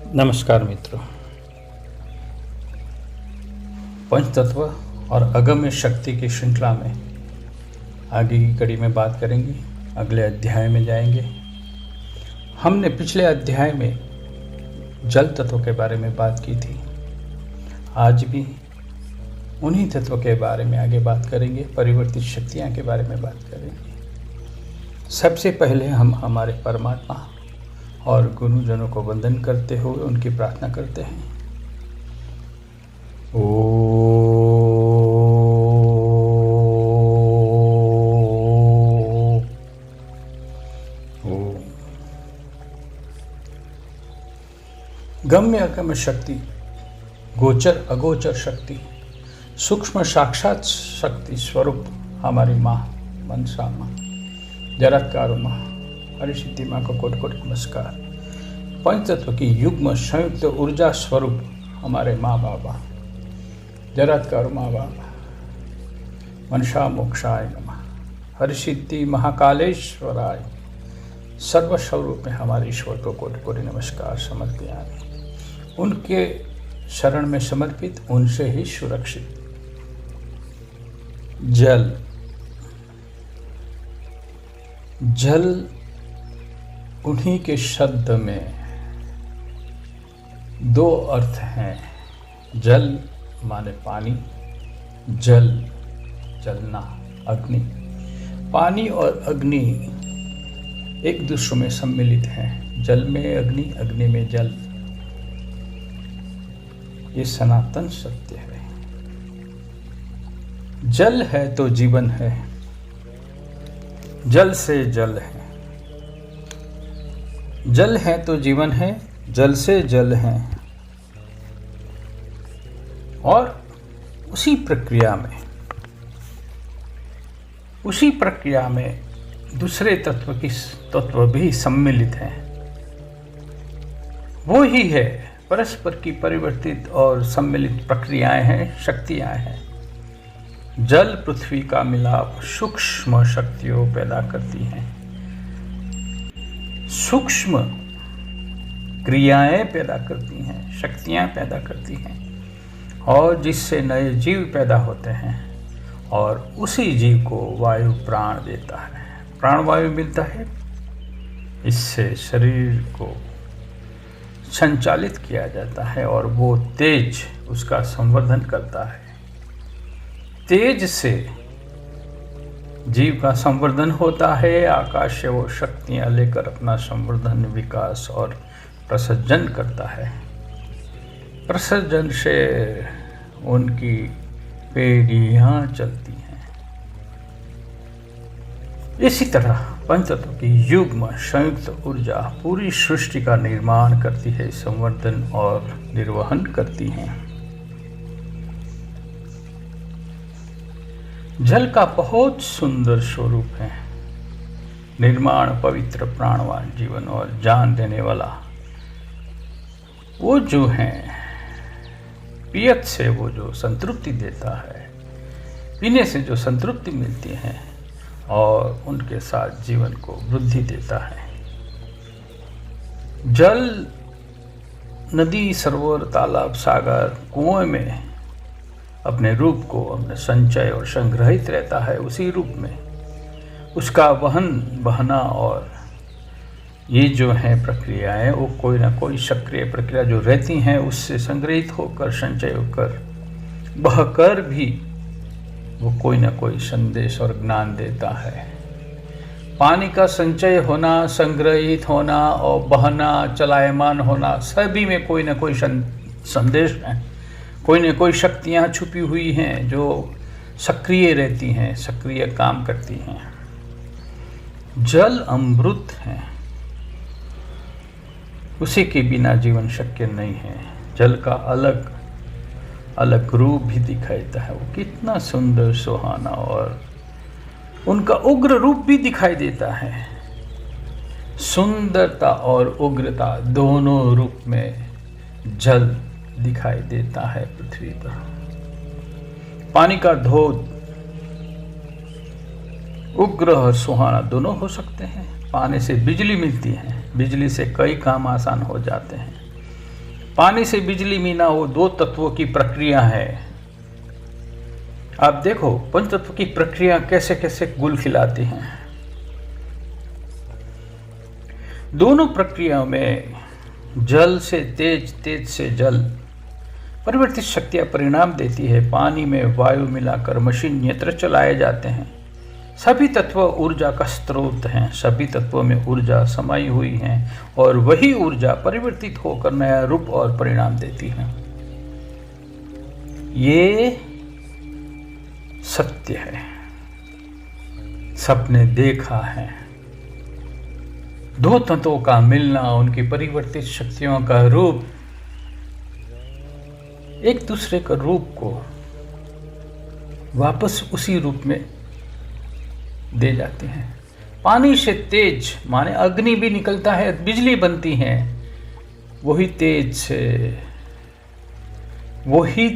नमस्कार मित्रों। पंचतत्व और अगम्य शक्ति की श्रृंखला में आगे की कड़ी में बात करेंगे, अगले अध्याय में जाएंगे। हमने पिछले अध्याय में जल तत्व के बारे में बात की थी। आज भी उन्हीं तत्वों के बारे में आगे बात करेंगे, परिवर्तित शक्तियाँ के बारे में बात करेंगे। सबसे पहले हम हमारे परमात्मा और गुरुजनों को वंदन करते हुए उनकी प्रार्थना करते हैं। गम्य अगम्य शक्ति, गोचर अगोचर शक्ति, सूक्ष्म साक्षात शक्ति स्वरूप हमारी माँ मनसा माँ, जरत्कार माँ, हरिसिद्धि माँ को कोटि कोटि नमस्कार। पंचतत्व की युग्म संयुक्त ऊर्जा स्वरूप हमारे माँ बाबा, जरत्कार माँ बाबा, मनसा मोक्षाय नमः, हरिसिद्धि महाकालेश्वराय, सर्वस्वरूप में हमारे ईश्वर को कोटि कोटि नमस्कार समर्पयामि। उनके शरण में समर्पित, उनसे ही सुरक्षित। जल, जल उन्हीं के शब्द में दो अर्थ हैं। जल माने पानी, जल जलना, अग्नि। पानी और अग्नि एक दूसरे में सम्मिलित हैं। जल में अग्नि, अग्नि में जल। ये सनातन सत्य है। जल है तो जीवन है, जल से जल है। जल है तो जीवन है, जल से जल है। और उसी प्रक्रिया में दूसरे तत्व भी सम्मिलित हैं। वो ही है, परस्पर की परिवर्तित और सम्मिलित प्रक्रियाएं हैं, शक्तियां हैं। जल पृथ्वी का मिलाप सूक्ष्म शक्तियों पैदा करती हैं, सूक्ष्म क्रियाएं पैदा करती हैं, शक्तियां पैदा करती हैं, और जिससे नए जीव पैदा होते हैं। और उसी जीव को वायु प्राण देता है, प्राणवायु मिलता है। इससे शरीर को संचालित किया जाता है और वो तेज उसका संवर्धन करता है। तेज से जीव का संवर्धन होता है। आकाश से वो शक्तियाँ लेकर अपना संवर्धन, विकास और प्रसज्जन करता है। प्रसज्जन से उनकी पीढ़ियाँ चलती हैं। इसी तरह पंचतत्व की युग्म संयुक्त ऊर्जा पूरी सृष्टि का निर्माण करती है, संवर्धन और निर्वहन करती हैं। जल का बहुत सुंदर स्वरूप है। निर्माण, पवित्र, प्राणवान जीवन और जान देने वाला। वो जो है, पियत से वो जो संतृप्ति देता है, पीने से जो संतृप्ति मिलती है और उनके साथ जीवन को वृद्धि देता है। जल नदी, सरोवर, तालाब, सागर, कुएं में अपने रूप को अपने संचय और संग्रहित रहता है। उसी रूप में उसका वहन, बहना और ये जो है प्रक्रियाएं, वो कोई ना कोई सक्रिय प्रक्रिया जो रहती हैं, उससे संग्रहित होकर, संचय होकर, बहकर भी वो कोई ना कोई संदेश और ज्ञान देता है। पानी का संचय होना, संग्रहित होना और बहना, चलायमान होना, सभी में कोई ना कोई संदेश है। कोई न कोई शक्तियाँ छुपी हुई हैं जो सक्रिय रहती हैं, सक्रिय काम करती हैं। जल अमृत है, उसी के बिना जीवन शक्य नहीं है। जल का अलग अलग रूप भी दिखाई देता है। वो कितना सुंदर, सुहाना, और उनका उग्र रूप भी दिखाई देता है। सुंदरता और उग्रता दोनों रूप में जल दिखाई देता है पृथ्वी पर। पानी का धोध उग्र और सुहाना दोनों हो सकते हैं। पानी से बिजली मिलती है, बिजली से कई काम आसान हो जाते हैं। पानी से बिजली मिलना वो दो तत्वों की प्रक्रिया है। आप देखो पंच तत्व की प्रक्रिया कैसे कैसे गुल खिलाती हैं। दोनों प्रक्रियाओं में जल से तेज, तेज से जल परिवर्तित शक्तियां परिणाम देती है। पानी में वायु मिलाकर मशीन यंत्र चलाए जाते हैं। सभी तत्व ऊर्जा का स्रोत हैं। सभी तत्वों में ऊर्जा समाई हुई है और वही ऊर्जा परिवर्तित होकर नया रूप और परिणाम देती है। ये सत्य है, सबने देखा है। दो तत्वों का मिलना, उनकी परिवर्तित शक्तियों का रूप एक दूसरे का रूप को वापस उसी रूप में दे जाते हैं। पानी से तेज माने अग्नि भी निकलता है, बिजली बनती है। वही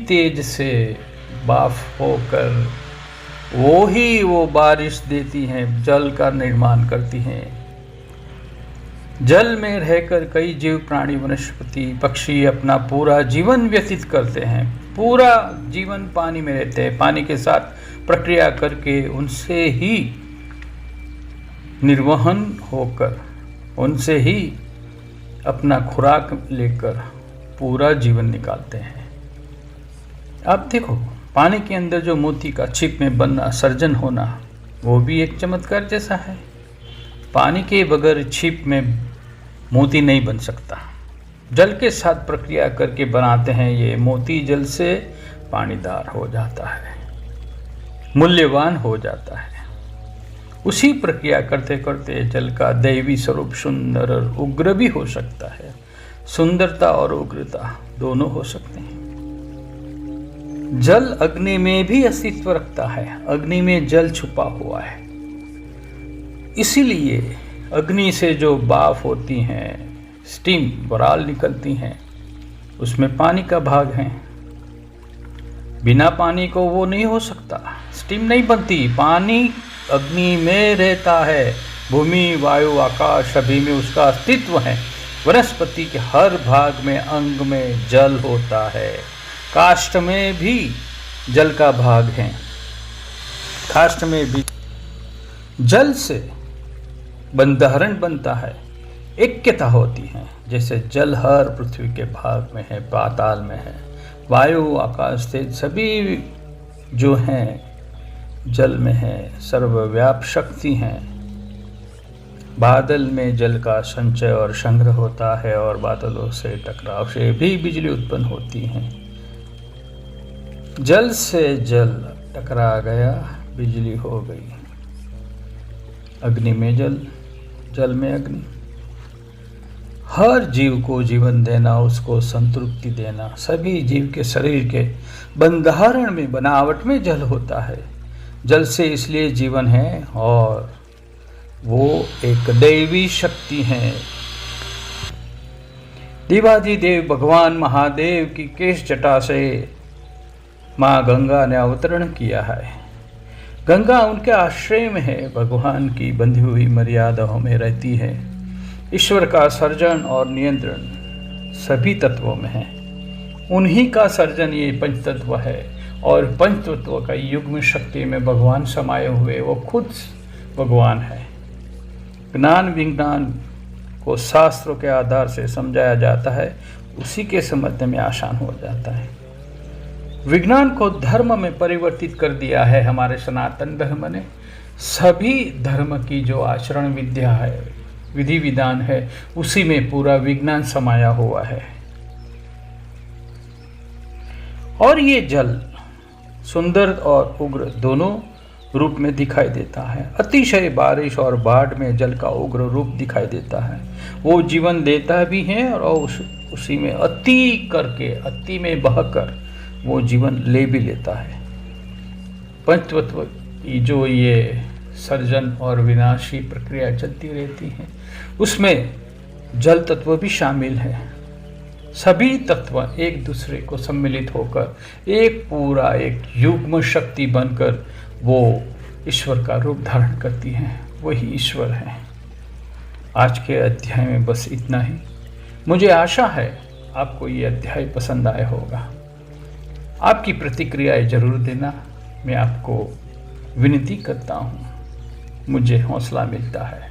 तेज से बाफ होकर वो बारिश देती हैं, जल का निर्माण करती हैं। जल में रहकर कई जीव, प्राणी, वनस्पति, पक्षी अपना पूरा जीवन व्यतीत करते हैं। पूरा जीवन पानी में रहते हैं। पानी के साथ प्रक्रिया करके उनसे ही निर्वहन होकर, उनसे ही अपना खुराक लेकर पूरा जीवन निकालते हैं। आप देखो पानी के अंदर जो मोती का छिप में बनना, सर्जन होना, वो भी एक चमत्कार जैसा है। पानी के बगैर छिप में मोती नहीं बन सकता। जल के साथ प्रक्रिया करके बनाते हैं। ये मोती जल से पानीदार हो जाता है, मूल्यवान हो जाता है। उसी प्रक्रिया करते करते जल का दैवी स्वरूप सुंदर और उग्र भी हो सकता है। सुंदरता और उग्रता दोनों हो सकते हैं। जल अग्नि में भी अस्तित्व रखता है। अग्नि में जल छुपा हुआ है। इसीलिए अग्नि से जो भाप होती हैं, स्टीम, बराल निकलती हैं, उसमें पानी का भाग है। बिना पानी को वो नहीं हो सकता, स्टीम नहीं बनती। पानी अग्नि में रहता है। भूमि, वायु, आकाश सभी में उसका अस्तित्व है। वनस्पति के हर भाग में, अंग में जल होता है। काष्ठ में भी जल का भाग है। काष्ठ में भी जल से बंधारण बनता है, ऐक्यता होती है। जैसे जल हर पृथ्वी के भाग में है, पाताल में है। वायु, आकाश, तेज सभी जो हैं जल में है, सर्वव्यापक शक्ति हैं। बादल में जल का संचय और संग्रह होता है और बादलों से टकराव से भी बिजली उत्पन्न होती है। जल से जल टकरा गया, बिजली हो गई। अग्नि में जल, जल में अग्नि। हर जीव को जीवन देना, उसको संतृप्ति देना। सभी जीव के शरीर के बंधारण में, बनावट में जल होता है। जल से इसलिए जीवन है और वो एक दैवी शक्ति है। देवाधिदेव भगवान महादेव की केश जटा से माँ गंगा ने अवतरण किया है। गंगा उनके आश्रय में है, भगवान की बंधी हुई मर्यादाओं में रहती है। ईश्वर का सर्जन और नियंत्रण सभी तत्वों में है। उन्हीं का सर्जन ये पंचतत्व है और पंचतत्व का युग्म शक्ति में भगवान समाये हुए वो खुद भगवान है। ज्ञान विज्ञान को शास्त्रों के आधार से समझाया जाता है, उसी के समझने में आसान हो जाता है। विज्ञान को धर्म में परिवर्तित कर दिया है हमारे सनातन धर्म ने। सभी धर्म की जो आचरण विद्या है, विधि विधान है, उसी में पूरा विज्ञान समाया हुआ है। और ये जल सुंदर और उग्र दोनों रूप में दिखाई देता है। अतिशय बारिश और बाढ़ में जल का उग्र रूप दिखाई देता है। वो जीवन देता भी है और उसी में अति करके, अति में बहकर वो जीवन ले भी लेता है। पंचतत्व की जो ये सर्जन और विनाशी प्रक्रिया चलती रहती है, उसमें जल तत्व भी शामिल है। सभी तत्व एक दूसरे को सम्मिलित होकर एक पूरा, एक युग्म शक्ति बनकर वो ईश्वर का रूप धारण करती हैं। वही ईश्वर है। आज के अध्याय में बस इतना ही। मुझे आशा है आपको ये अध्याय पसंद आया होगा। आपकी प्रतिक्रियाएं जरूर देना। मैं आपको विनती करता हूँ, मुझे हौसला मिलता है,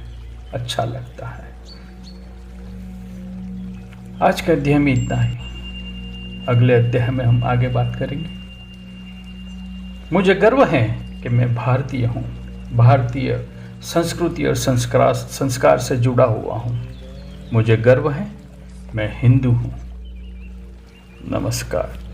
अच्छा लगता है। आज के अध्याय में इतना ही। अगले अध्याय में हम आगे बात करेंगे। मुझे गर्व है कि मैं भारतीय हूँ, भारतीय संस्कृति और संस्कार से जुड़ा हुआ हूँ। मुझे गर्व है, मैं हिंदू हूँ। नमस्कार।